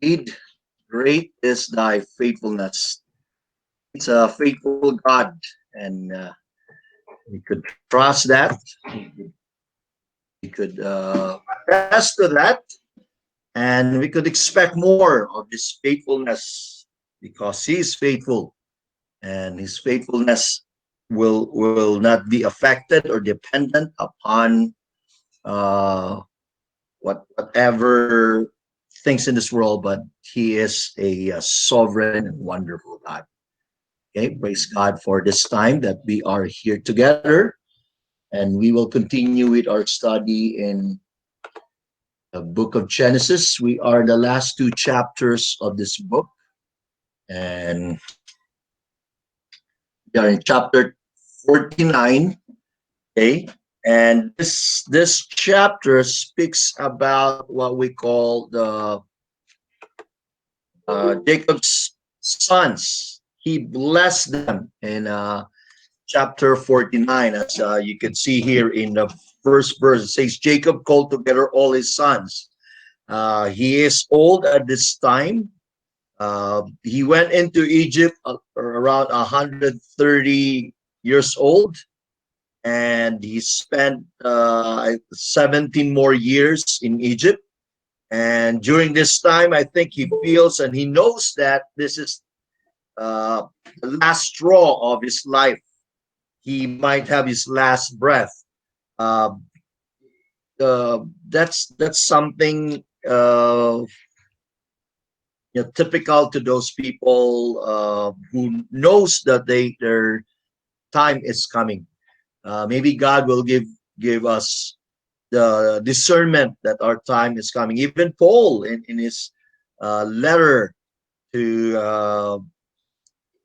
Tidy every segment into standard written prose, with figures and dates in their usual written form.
Indeed, great is thy faithfulness. It's a faithful God, and we could trust that. We could attest to that, and we could expect more of His faithfulness because He is faithful, and His faithfulness will not be affected or dependent upon uh, whatever things in this world, but He is a sovereign and wonderful God. Okay, praise God for this time that we are here together, and we will continue with our study in the book of Genesis. We are in the last two chapters of this book, and we are in chapter 49. Okay, and this chapter speaks about what we call the Jacob's sons. He blessed them in chapter 49, as you can see here in the first verse. It says, Jacob called together all his sons. He is old at this time. He went into Egypt around 130 years old, and he spent 17 more years in Egypt. And during this time, I think he feels and he knows that this is uh, the last straw of his life. He might have his last breath. Uh, that's something typical to those people who knows that their time is coming. Maybe God will give us the discernment that our time is coming. Even Paul in his letter to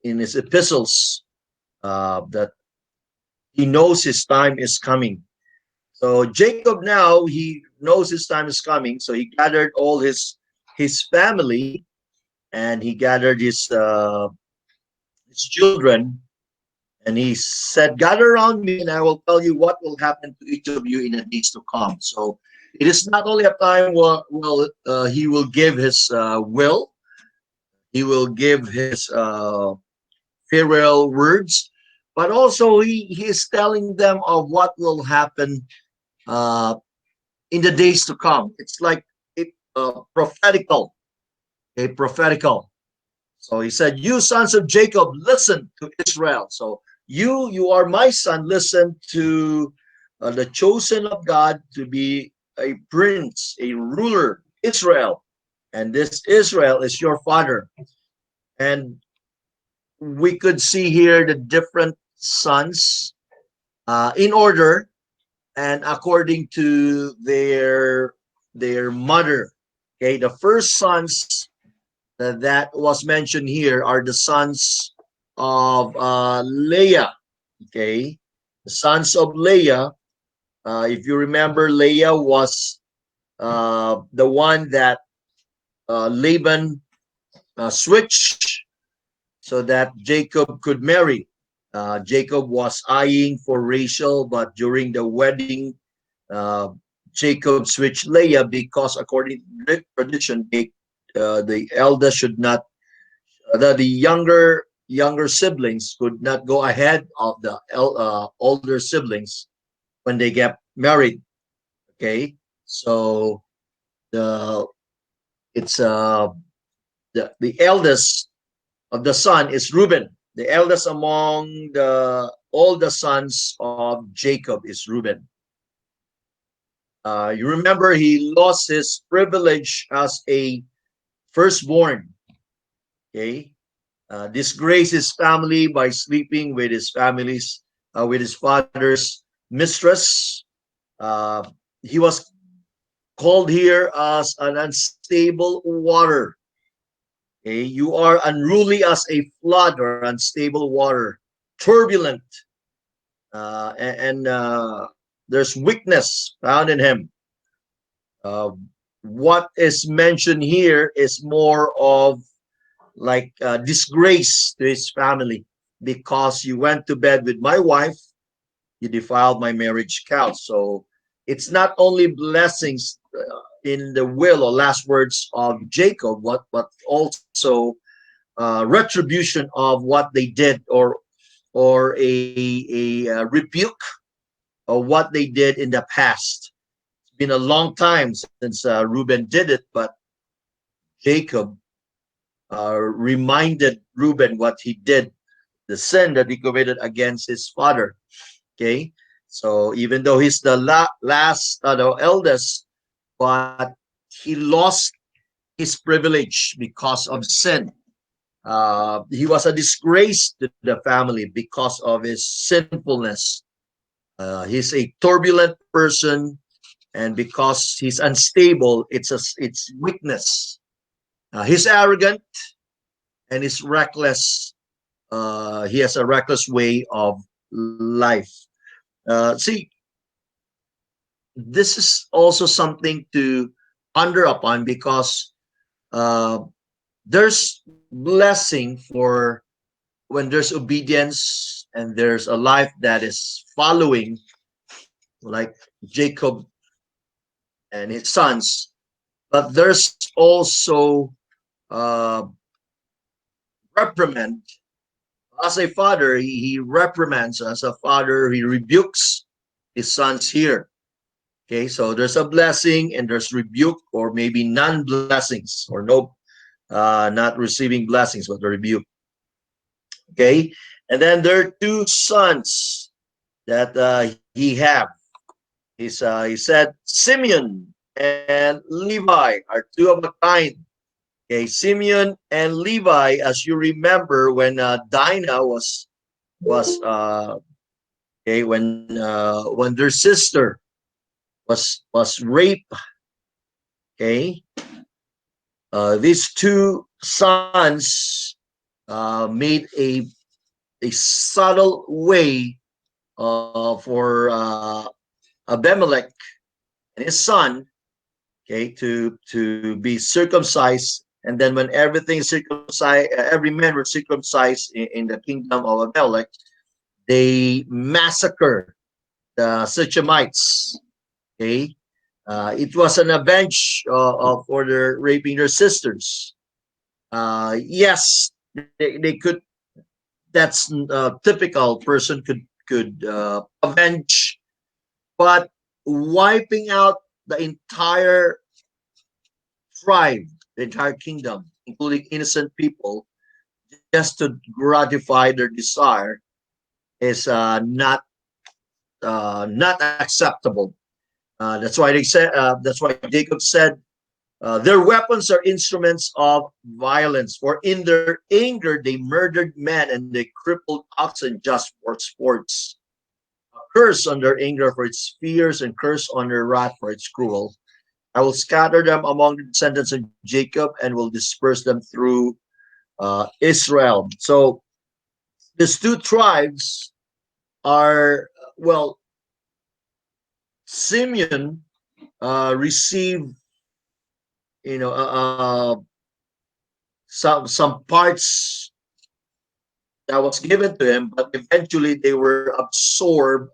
in his epistles that he knows his time is coming. So Jacob now he knows his time is coming. So he gathered all his family, and he gathered his children, and he said, "Gather around me, and I will tell you what will happen to each of you in the days to come." So it is not only a time where he will give his will, he will give his farewell words, but also he is telling them of what will happen uh, in the days to come. It's like it prophetical, a prophetical. So he said, "You sons of Jacob, listen to Israel." So you are my son. Listen to the chosen of God to be a prince, a ruler, Israel, and this Israel is your father. And we could see here the different sons in order and according to their mother. Okay, the first sons that was mentioned here are the sons of Leah. Okay, the sons of Leah. If you remember, Leah was the one that Laban switched so that Jacob could marry. Jacob was eyeing for Rachel, but during the wedding, uh, Jacob switched Leah because, according to Greek tradition, the elder should not, the younger siblings could not go ahead of the older siblings when they get married. Okay, so the it's the eldest of the son is Reuben. The eldest among all the sons of Jacob is Reuben. You remember he lost his privilege as a firstborn. Okay, disgraced his family by sleeping with with his father's mistress. Uh, he was called here as an unstable water. Okay, you are unruly as a flood or unstable water, turbulent, and there's weakness found in him. Uh, what is mentioned here is more of like disgrace to his family because you went to bed with my wife, you defiled my marriage couch. So it's not only blessings in the will or last words of Jacob, what also retribution of what they did, or a rebuke of what they did in the past. It's been a long time since Reuben did it, but Jacob reminded Reuben what he did, the sin that he committed against his father. Okay, so even though he's the last, the eldest, but he lost his privilege because of sin. He was a disgrace to the family because of his sinfulness. He's a turbulent person, and because he's unstable, it's weakness. He's arrogant and he's reckless. He has a reckless way of life. See, this is also something to ponder upon, because uh, there's blessing for when there's obedience and there's a life that is following, like Jacob and his sons. But there's also uh, reprimand. As a father, he reprimands. As a father, he rebukes his sons here. Okay, so there's a blessing and there's rebuke, or maybe non-blessings, or no, not receiving blessings, but the rebuke. Okay, and then there are two sons that he have. He said Simeon and Levi are two of a kind. Okay, Simeon and Levi, as you remember, when Dinah was okay, when their sister was raped. Okay, these two sons made a subtle way for Abimelech and his son, okay, to be circumcised. And then when everything is circumcised, every man was circumcised in the kingdom of Abimelech, they massacre the Sichemites. Okay, it was an avenge for their raping their sisters. Yes, they could. That's a typical person could avenge, but wiping out the entire tribe, the entire kingdom, including innocent people, just to gratify their desire, is not acceptable. That's why they said. That's why Jacob said, "Their weapons are instruments of violence. For in their anger they murdered men and they crippled oxen just for sports. Curse on their anger for its fierce, and curse on their wrath for its cruel. I will scatter them among the descendants of Jacob and will disperse them through Israel." So these two tribes are, well, Simeon received, you know, some parts that was given to him, but eventually they were absorbed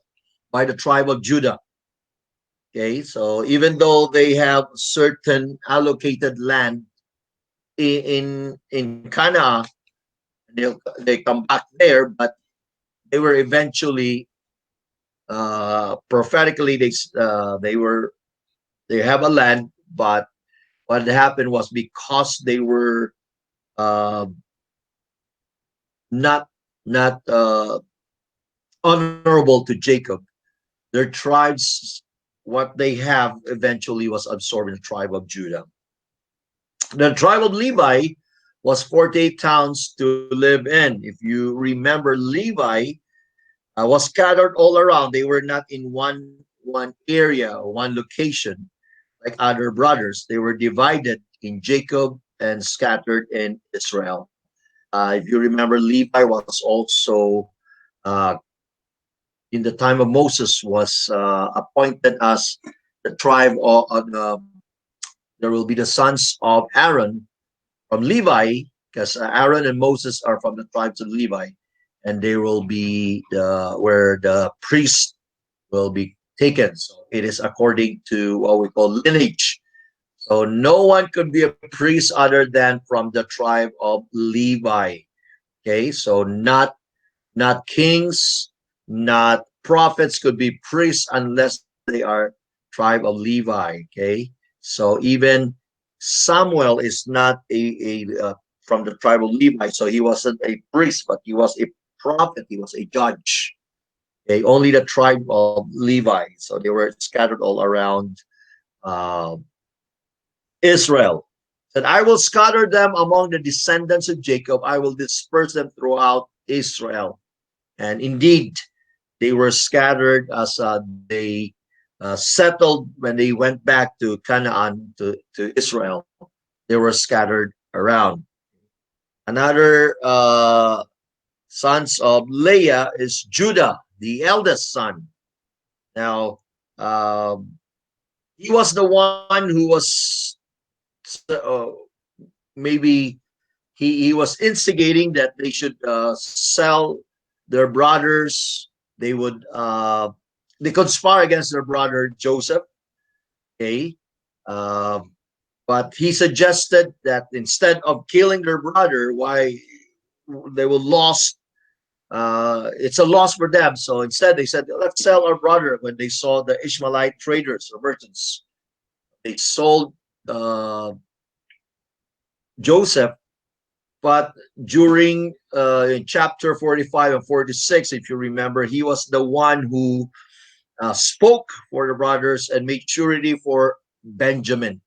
by the tribe of Judah. Okay, so even though they have certain allocated land in Canaan, they come back there, but they were eventually prophetically they have a land, but what happened was, because they were uh, not honorable to Jacob, their tribes, what they have eventually was absorbed in the tribe of Judah. The tribe of Levi was 48 towns to live in. If you remember, Levi was scattered all around. They were not in one area or one location like other brothers. They were divided in Jacob and scattered in Israel. If you remember, Levi was also uh, in the time of Moses was appointed as the tribe of there will be the sons of Aaron from Levi, because Aaron and Moses are from the tribes of Levi, and they will be where the priest will be taken. So it is according to what we call lineage. So no one could be a priest other than from the tribe of Levi. Okay, so not kings, not prophets could be priests unless they are tribe of Levi. Okay, so even Samuel is not a from the tribe of Levi, so he wasn't a priest, but he was a prophet. He was a judge. Okay, only the tribe of Levi. So they were scattered all around uh, Israel. That I will scatter them among the descendants of Jacob. I will disperse them throughout Israel. And indeed, they were scattered as they settled when they went back to Canaan, to Israel. They were scattered around. Another sons of Leah is Judah, the eldest son. Now, um, he was the one who was maybe he was instigating that they should sell their brothers. They would they conspire against their brother Joseph. Okay, uh, but he suggested that instead of killing their brother, why they will lost. It's a loss for them. So instead, they said, "Let's sell our brother." When they saw the Ishmaelite traders or merchants, they sold uh, Joseph. But during in chapter 45 and 46, if you remember, he was the one who spoke for the brothers and made surety for Benjamin.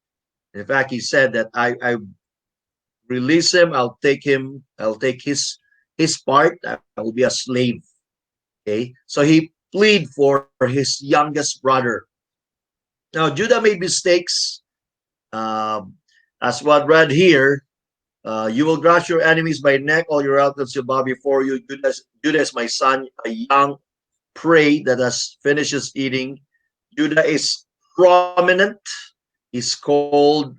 In fact, he said that I release him, I'll take his part, I will be a slave. Okay. So he plead for his youngest brother. Now Judah made mistakes. Um, as what read here, you will crush your enemies by neck, all your relatives shall bow before you. Judah is my son, a young prey that has finished his eating. Judah is prominent. He's called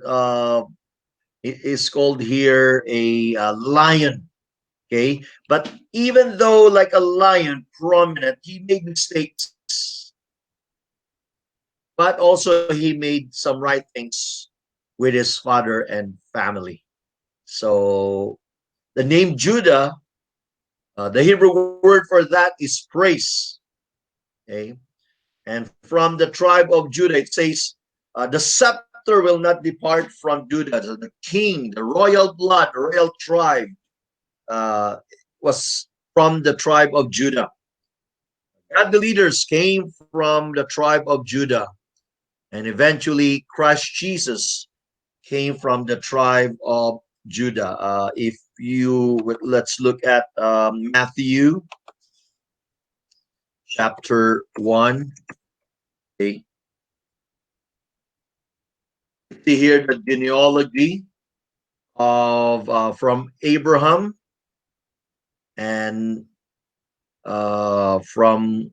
here a lion. Okay, but even though like a lion, prominent, he made mistakes, but also he made some right things with his father and family. So the name Judah, the Hebrew word for that is praise. Okay, and from the tribe of Judah, it says, the scepter will not depart from Judah. The king, the royal blood, the royal tribe uh, was from the tribe of Judah. And the leaders came from the tribe of Judah, and eventually Christ Jesus came from the tribe of Judah. If you let's look at Matthew chapter 1. Okay. See here the genealogy of from Abraham and from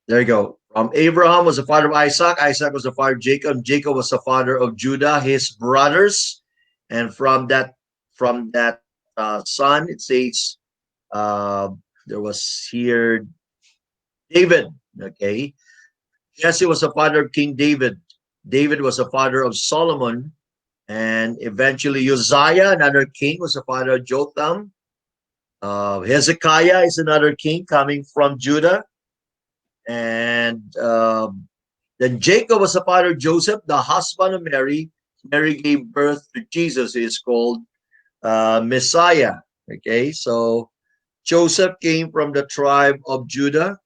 there you go. From Abraham was the father of Isaac. Isaac was the father of Jacob. Jacob was the father of Judah, his brothers. And from that son, it says there was here David. Okay, Jesse was the father of King David. David was the father of Solomon, and eventually Uzziah, another king, was the father of Jotham. Hezekiah is another king coming from Judah, and then Jacob was the father of Joseph, the husband of Mary. Mary gave birth to Jesus, who is called Messiah. Okay, so Joseph came from the tribe of Judah,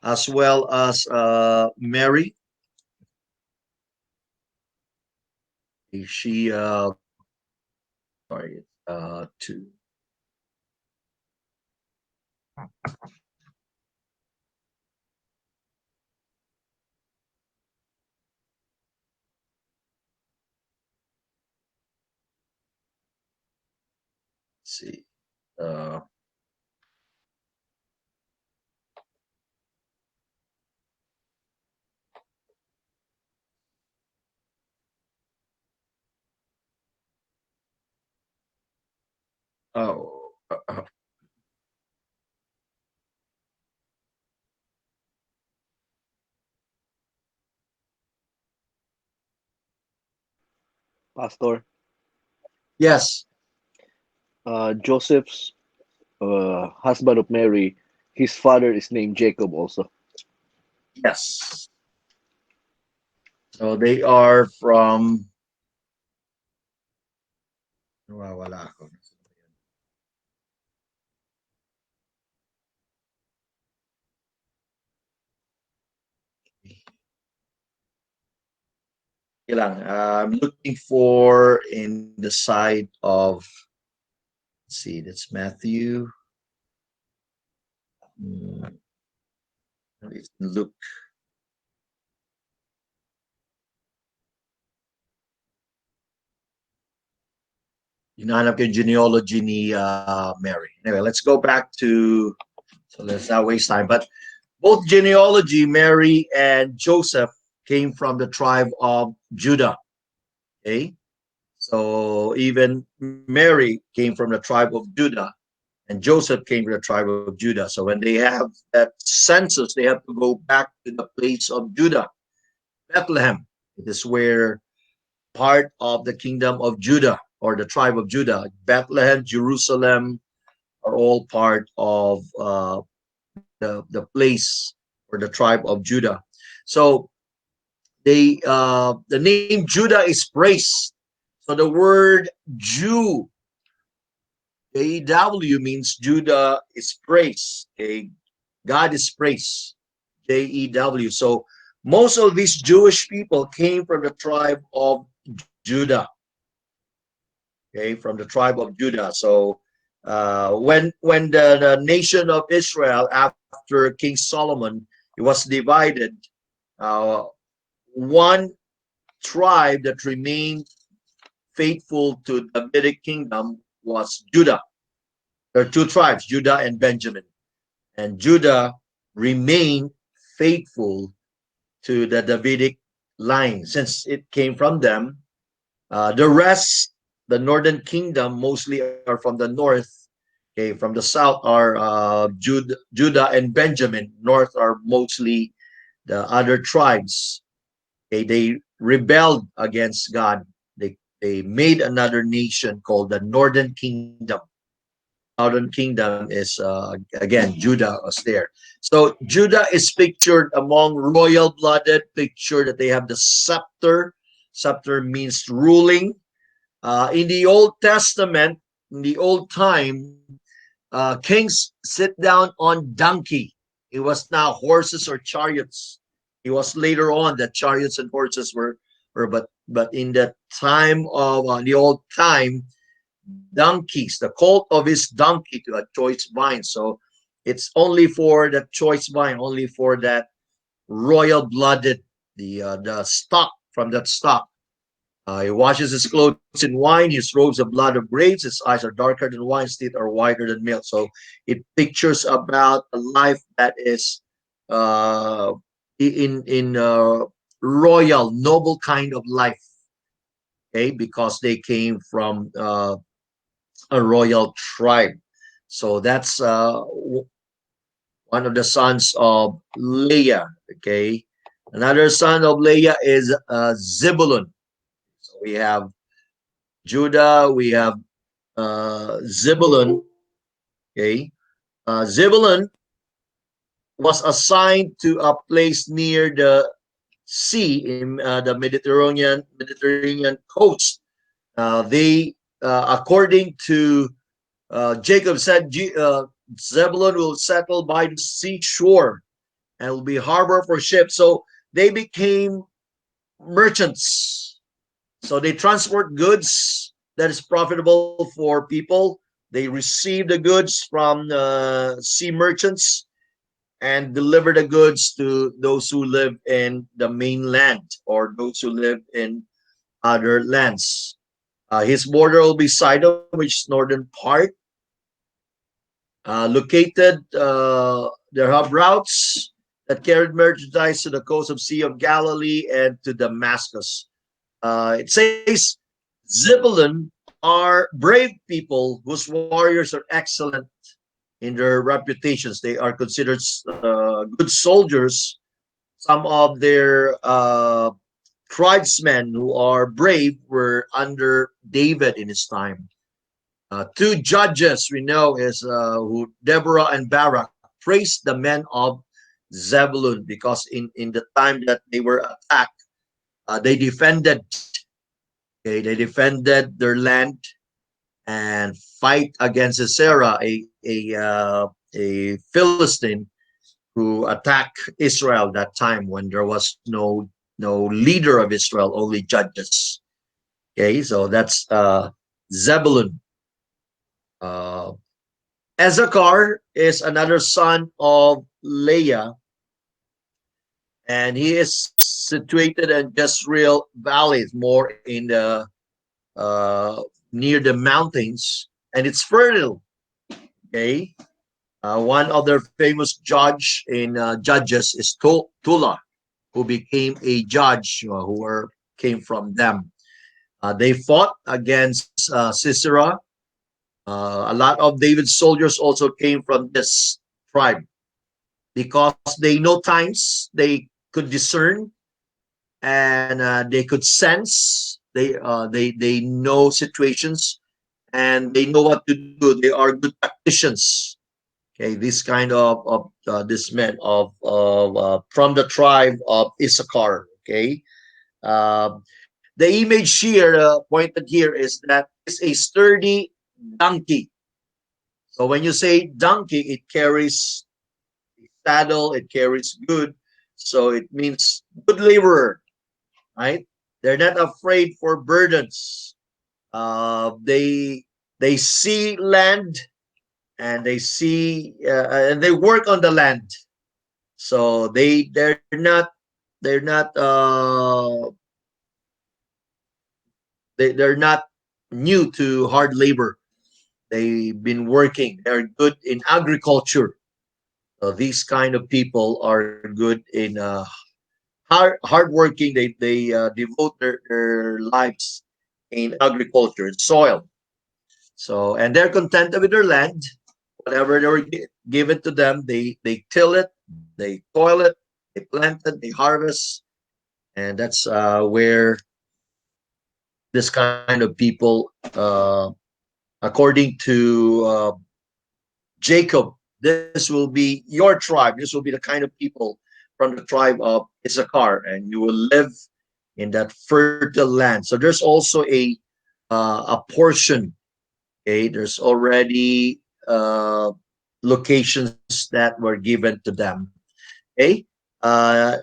as well as Mary. She, sorry, to see. Uh, oh, Pastor. Yes. Joseph's husband of Mary, his father is named Jacob also. Yes. So they are from, nawawala ako. Ilang. I'm looking for in the side of, let's see, that's Matthew. Hmm, it's Luke. Hinahanap yung genealogy ni Mary. Anyway, let's go back to, so let's not waste time. But both genealogy, Mary and Joseph, came from the tribe of Judah. Okay. So even Mary came from the tribe of Judah, and Joseph came from the tribe of Judah. So when they have that census, they have to go back to the place of Judah, Bethlehem. It is where part of the kingdom of Judah or the tribe of Judah, Bethlehem, Jerusalem, are all part of the place or the tribe of Judah. So the name Judah is praised. So the word Jew, Jew means Judah is praised. Okay, God is praised. Jew. So most of these Jewish people came from the tribe of Judah. Okay, from the tribe of Judah. So when the nation of Israel after King Solomon, it was divided. Uh, one tribe that remained faithful to the Davidic kingdom was Judah. There are two tribes, Judah and Benjamin. And Judah remained faithful to the Davidic line since it came from them. The rest, the northern kingdom, mostly are from the north. Okay, from the south are Judah and Benjamin. North are mostly the other tribes. Okay, they rebelled against God. They made another nation called the Northern Kingdom. Southern Kingdom is again Judah was there. So Judah is pictured among royal blooded. Picture that they have the scepter. Scepter means ruling. In the Old Testament, in the old time, kings sit down on donkey. It was now horses or chariots. It was later on that chariots and horses were but in the time of the old time, donkeys, the colt of his donkey to a choice vine. So it's only for the choice vine, only for that royal blooded, the stock from that stock. He washes his clothes in wine, his robes of blood of grapes, his eyes are darker than wine, his teeth are whiter than milk. So it pictures about a life that is uh, in royal, noble kind of life. Okay, because they came from a royal tribe. So that's one of the sons of Leah. Okay, another son of Leah is Zebulun. So we have Judah, we have Zebulun. Okay, Zebulun was assigned to a place near the sea in the Mediterranean coast. They, according to Jacob, said Zebulun will settle by the seashore and will be harbor for ships. So they became merchants. So they transport goods that is profitable for people. They receive the goods from sea merchants and deliver the goods to those who live in the mainland or those who live in other lands. His border will be Sidon, which is northern part. Located, their hub routes that carried merchandise to the coast of Sea of Galilee and to Damascus. It says Zebulun are brave people whose warriors are excellent in their reputations. They are considered good soldiers. Some of their tribesmen who are brave were under David in his time. Two judges we know is who Deborah and Barak praised the men of Zebulun because in the time that they were attacked, they defended. Okay, they defended their land and fight against Sisera, a Philistine who attacked Israel that time when there was no leader of Israel, only judges. Okay, so that's Zebulun. Uh, Ezekar is another son of Leah, and he is situated in Jezreel Valley, more in the uh, near the mountains, and it's fertile. Okay, one other famous judge in Judges is Tula, who became a judge who came from them. They fought against Sisera. A lot of David's soldiers also came from this tribe because they know times, they could discern, and they could sense. They know situations, and they know what to do. They are good tacticians. Okay, this kind of this men of from the tribe of Issachar. Okay, uh, the image here pointed here is that it's a sturdy donkey. So when you say donkey, it carries saddle, it carries good. So it means good laborer, right? They're not afraid for burdens. They see land and and they work on the land. So they're not they're not new to hard labor. They've been working. They're good in agriculture. So these kind of people are good in hard working. They devote their lives in agriculture and soil. So and they're contented with their land. Whatever they were given to them, they till it, they toil it, they plant it, they harvest, and that's where this kind of people, according to Jacob, this will be your tribe. This will be the kind of people from the tribe of Issachar, and you will live in that fertile land. So there's also a portion. Okay, there's already locations that were given to them. Okay, uh,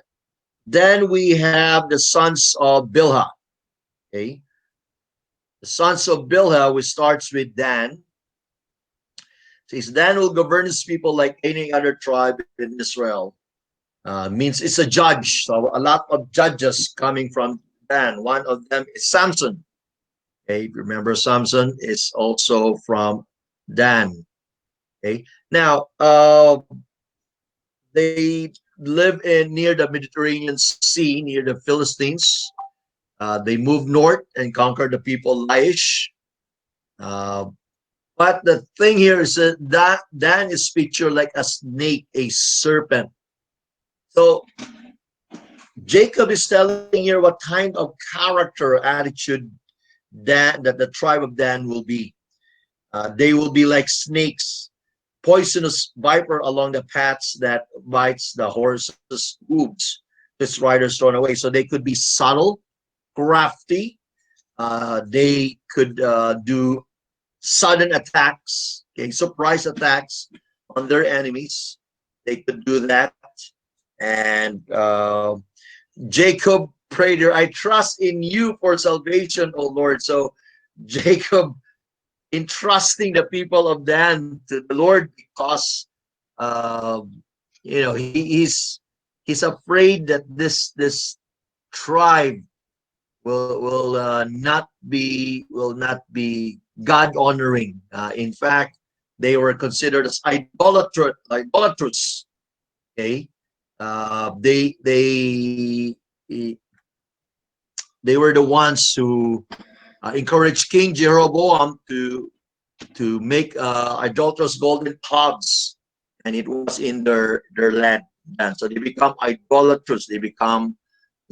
then we have the sons of Bilhah. Okay, the sons of Bilhah, which starts with Dan. Says Dan will govern his people like any other tribe in Israel. Means it's a judge. So a lot of judges coming from Dan. One of them is Samson. Okay, remember Samson is also from Dan. Okay, now they live in near the Mediterranean Sea, near the Philistines. They moved north and conquered the people Laish. Uh, but the thing here is that Dan is pictured like a snake, a serpent. So Jacob is telling here what kind of character, attitude that the tribe of Dan will be. They will be like snakes, poisonous viper along the paths that bites the horse's hooves. This rider's thrown away. So they could be subtle, crafty. They could do sudden attacks, okay, surprise attacks on their enemies. They could do that. And Jacob prayed here, I trust in you for salvation, O Lord. So Jacob entrusting the people of Dan to the Lord because he's afraid that this tribe will not be God honoring. In fact, they were considered as idolatrous. Okay, they were the ones who encouraged King Jeroboam to make idolatrous golden calves, and it was in their land. And so they become idolatrous. They become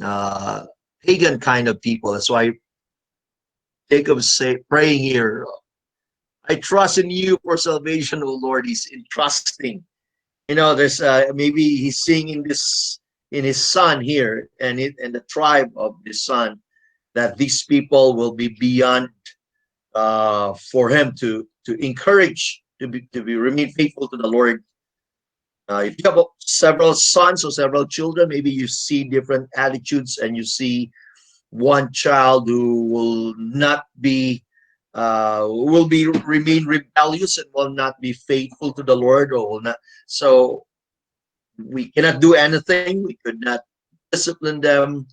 uh, pagan kind of people. That's why Jacob is praying here, I trust in you for salvation, O Lord. He's entrusting. There's maybe he's seeing in this in his son here and the tribe of his son that these people will be beyond for him to encourage to be remain faithful to the Lord. If you have several sons or several children, maybe you see different attitudes, and you see one child who will be remain rebellious and will not be faithful to the Lord, or will not. So we cannot do anything. We could not discipline them.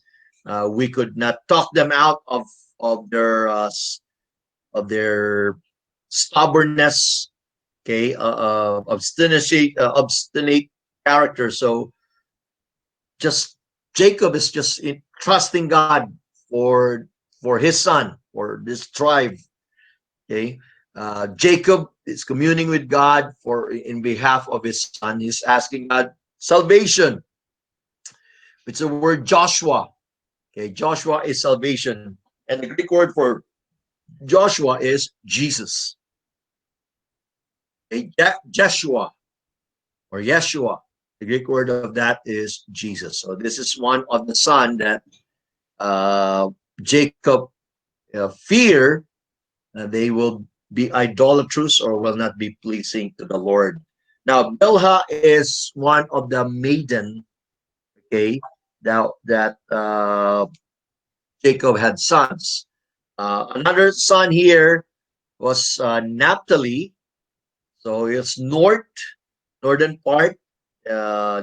We could not talk them out of their of their stubbornness. Okay, obstinate character. So just Jacob is just trusting God for his son, for this tribe. Okay, Jacob is communing with God for in behalf of his son. He's asking God salvation. It's the word Joshua. Okay, Joshua is salvation, and the Greek word for Joshua is Jesus. Okay, Jeshua or Yeshua. The Greek word of that is Jesus. So this is one of the son that Jacob fear they will be idolatrous or will not be pleasing to the Lord. Now, Bilhah is one of the maiden, okay, that Jacob had sons. Another son here was Naphtali. So it's northern part,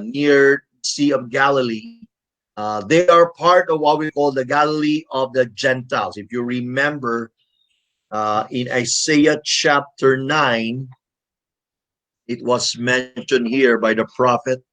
near Sea of Galilee. They are part of what we call the Galilee of the Gentiles. If you remember, in Isaiah chapter 9, it was mentioned here by the prophet